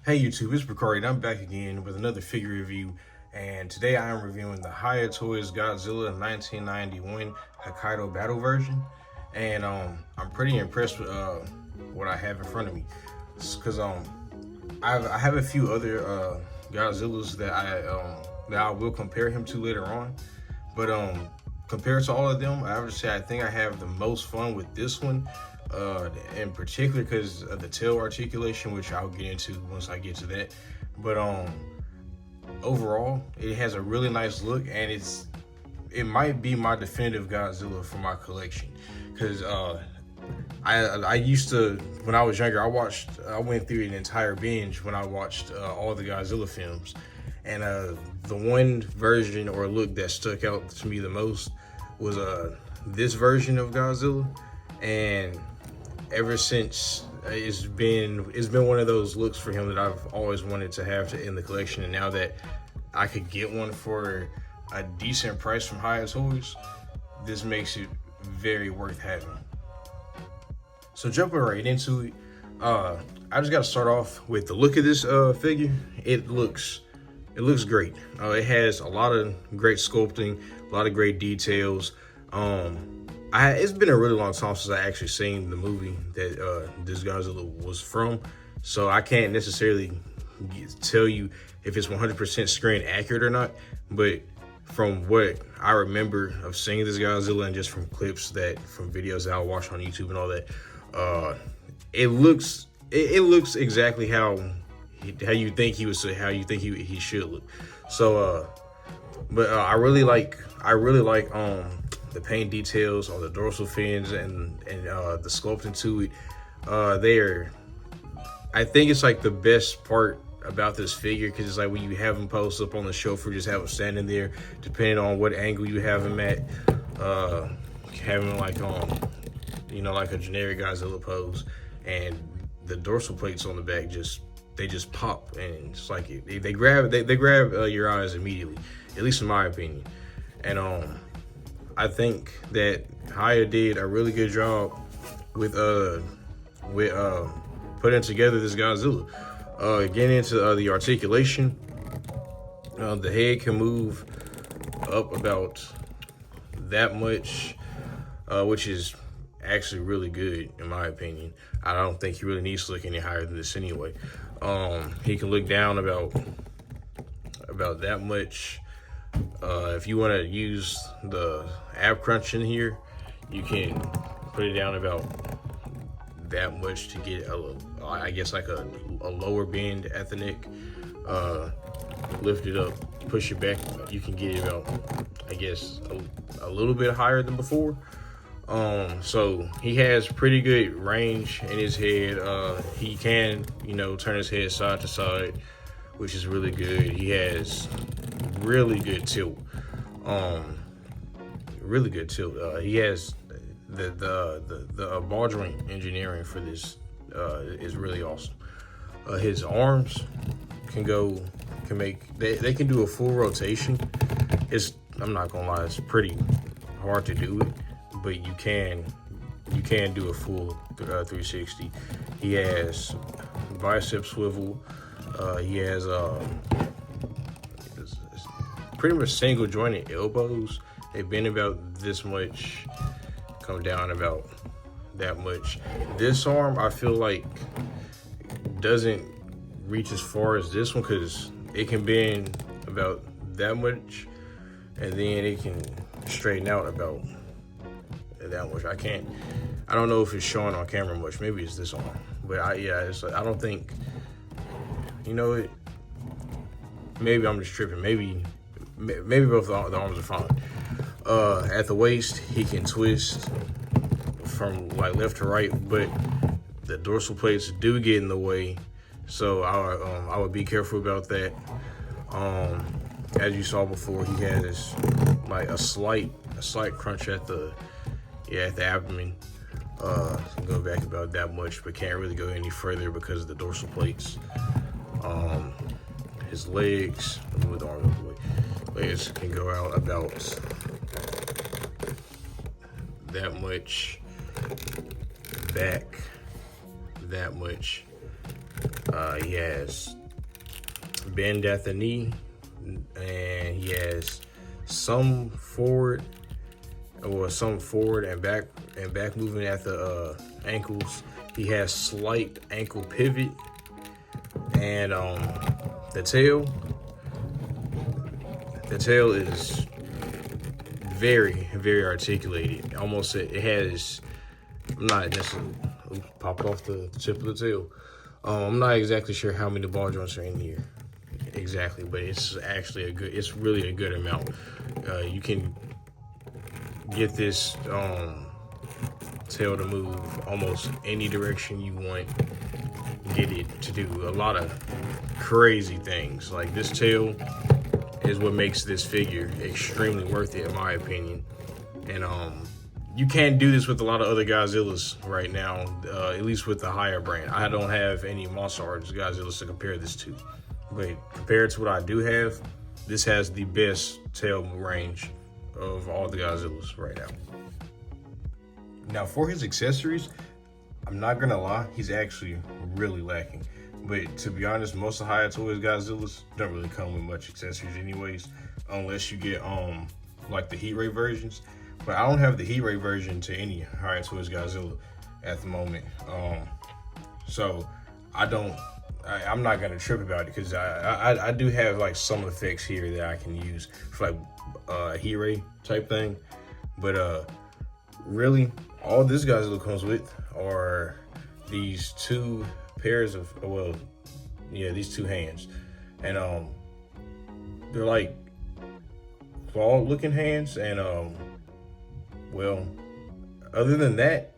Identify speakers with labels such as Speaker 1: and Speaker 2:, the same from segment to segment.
Speaker 1: Hey YouTube, it's Bakari and I'm back again with another figure review, and today I am reviewing the Hiya Toys Godzilla 1991 Hokkaido Battle version. And I'm pretty impressed with what I have in front of me, because I have a few other Godzillas that I will compare him to later on, but compared to all of them, I would say I think I have the most fun with this one, in particular because of the tail articulation, which I'll get into once I get to that. But overall, it has a really nice look, and it might be my definitive Godzilla for my collection, because I used to, when I was younger, I went through an entire binge when I watched all the Godzilla films, and the one version or look that stuck out to me the most was this version of Godzilla. And ever since, it's been one of those looks for him that I've always wanted to have in the collection. And now that I could get one for a decent price from Hiya Toys, this makes it very worth having. So jumping right into it, I just got to start off with the look of this figure. It looks great. It has a lot of great sculpting, a lot of great details. It's been a really long time since I actually seen the movie that this Godzilla was from, so I can't necessarily tell you if it's 100% screen accurate or not. But from what I remember of seeing this Godzilla, and just from clips from videos that I watched on YouTube and all that, it looks exactly how you think he was, how you think he should look. So but I really like the paint details on the dorsal fins and the sculpting to it. I think it's like the best part about this figure, because it's like when you have him post up on the shelf or just have him standing there, depending on what angle you have him at, having like like a generic Godzilla pose, and the dorsal plates on the back just pop, and it's like they grab your eyes immediately, at least in my opinion. And I think that Hiya did a really good job with putting together this Godzilla. Getting into the articulation, the head can move up about that much, which is actually really good in my opinion. I don't think he really needs to look any higher than this anyway. He can look down about that much. If you want to use the ab crunch in here, you can put it down about that much to get I guess like a lower bend at the neck. Lift it up, push it back, you can get it about, I guess, a little bit higher than before. So he has pretty good range in his head. He can, turn his head side to side, which is really good. He has really good tilt. Really good tilt. He has the ball joint engineering for this is really awesome. His arms can do a full rotation. I'm not gonna lie, it's pretty hard to do it, but you can do a full 360. He has bicep swivel. He has pretty much single jointed elbows. They bend about this much, come down about that much. This arm, I feel like, doesn't reach as far as this one, because it can bend about that much, and then it can straighten out about that much. I don't know if it's showing on camera much. Maybe it's this arm, but I don't think, it. Maybe I'm just tripping. Maybe both the arms are fine. At the waist, he can twist from like left to right, but the dorsal plates do get in the way, so I would be careful about that. As you saw before, he has like a slight crunch at the abdomen. Go back about that much, but can't really go any further because of the dorsal plates. His legs, with the arms, legs can go out about that much, back that much, He has bend at the knee, and he has some forward and back movement at the ankles. He has slight ankle pivot, and the tail is very, very articulated. Almost, it has, I'm not necessarily, popped off the tip of the tail. I'm not exactly sure how many ball joints are in here exactly, but it's actually it's really a good amount. You can get this tail to move almost any direction you want. Get it to do a lot of crazy things. Like, this tail is what makes this figure extremely worth it, in my opinion. And you can't do this with a lot of other Godzillas right now, at least with the Hiya brand. I don't have any Monster Arts Godzillas to compare this to, but compared to what I do have, this has the best tail range of all the Godzillas right now. Now, for his accessories, I'm not gonna lie, he's actually really lacking. But to be honest, most of Hiya Toys Godzillas don't really come with much accessories anyways, unless you get like the heat ray versions. But I don't have the heat ray version to any Hiya Toys Godzilla at the moment. So I'm not gonna trip about it, because I do have like some effects here that I can use for like a heat ray type thing. But really, all this Godzilla comes with are these two pairs of, these two hands. And they're like clawed looking hands, and other than that,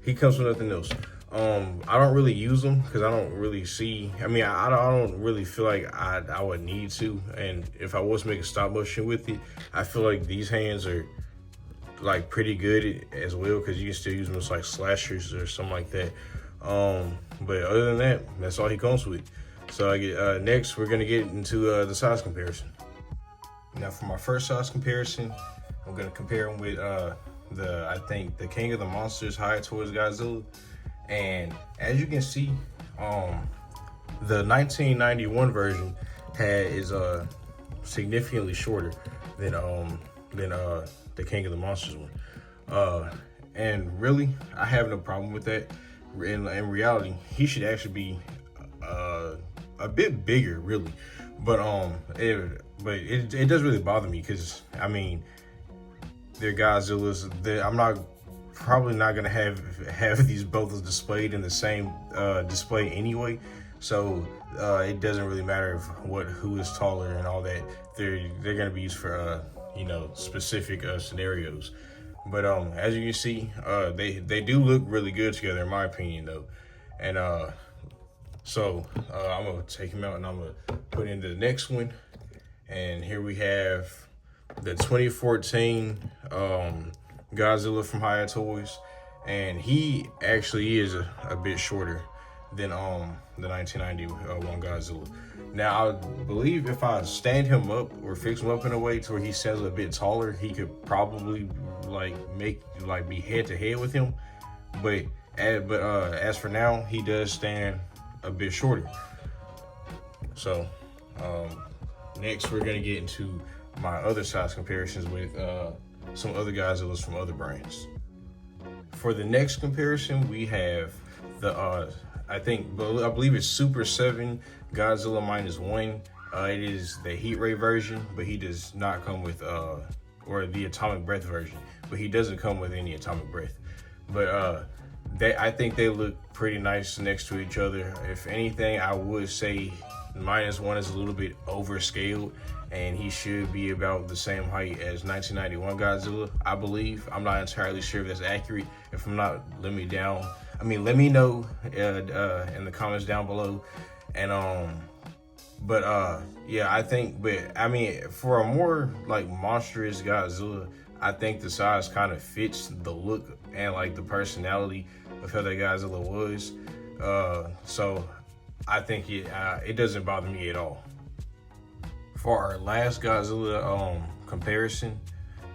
Speaker 1: he comes with nothing else. I don't really use them because I don't really see, I don't really feel like I would need to. And if I was making stop motion with it, I feel like these hands are like pretty good as well, because you can still use them as like slashers or something like that. But other than that, that's all he comes with. So next we're gonna get into the size comparison. Now, for my first size comparison, I'm gonna compare him with I think the King of the Monsters Hiya Toys Godzilla. And as you can see, the 1991 version is significantly shorter than the King of the Monsters one. And really, I have no problem with that. In reality, he should actually be a bit bigger, really. But it does really bother me, because I mean, they're Godzillas. I'm probably not gonna have these both displayed in the same display anyway. So it doesn't really matter who is taller and all that. They're gonna be used for specific scenarios. But as you can see, they do look really good together, in my opinion, though. And so I'm gonna take him out and I'm gonna put in the next one. And here we have the 2014 Godzilla from Hiya Toys, and he actually is a bit shorter than the 1991 Godzilla. Now, I believe if I stand him up or fix him up in a way to where he stands a bit taller, he could probably be head to head with him. But as for now, he does stand a bit shorter. So next we're gonna get into my other size comparisons with some other Godzillas from other brands. For the next comparison, we have the I believe it's Super 7 Godzilla -1. It is the heat ray version, but he does not come with or the atomic breath version, but he doesn't come with any atomic breath. But I think they look pretty nice next to each other. If anything, I would say -1 is a little bit overscaled, and he should be about the same height as 1991 Godzilla, I believe. I'm not entirely sure if that's accurate. If I'm not, let me know in the comments down below. And for a more like monstrous Godzilla, I think the size kind of fits the look and like the personality of how that Godzilla was. So I think it doesn't bother me at all. For our last Godzilla comparison,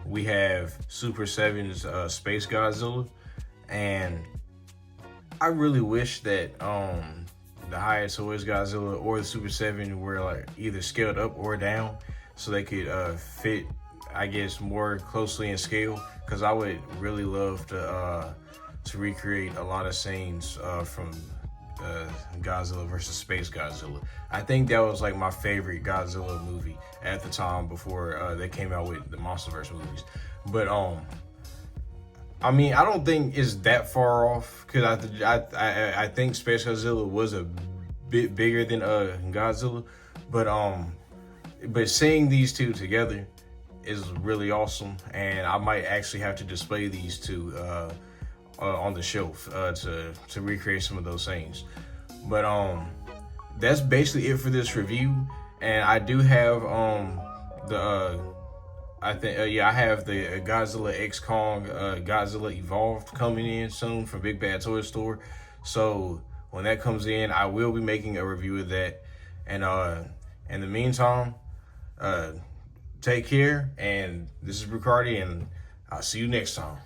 Speaker 1: we have Super 7's Space Godzilla, and I really wish that the Hiya Toys Godzilla or the Super 7 were like either scaled up or down, so they could fit, I guess, more closely in scale. Because I would really love to recreate a lot of scenes from Godzilla versus Space Godzilla. I think that was like my favorite Godzilla movie at the time before they came out with the MonsterVerse movies. But I mean, I don't think it's that far off, because I think Space Godzilla was a bit bigger than Godzilla, but seeing these two together is really awesome, and I might actually have to display these two on the shelf to recreate some of those scenes. But that's basically it for this review, and I do have I have the Godzilla X Kong Godzilla Evolved coming in soon from Big Bad Toy Store. So when that comes in, I will be making a review of that. And in the meantime, take care. And this is Ricardi, and I'll see you next time.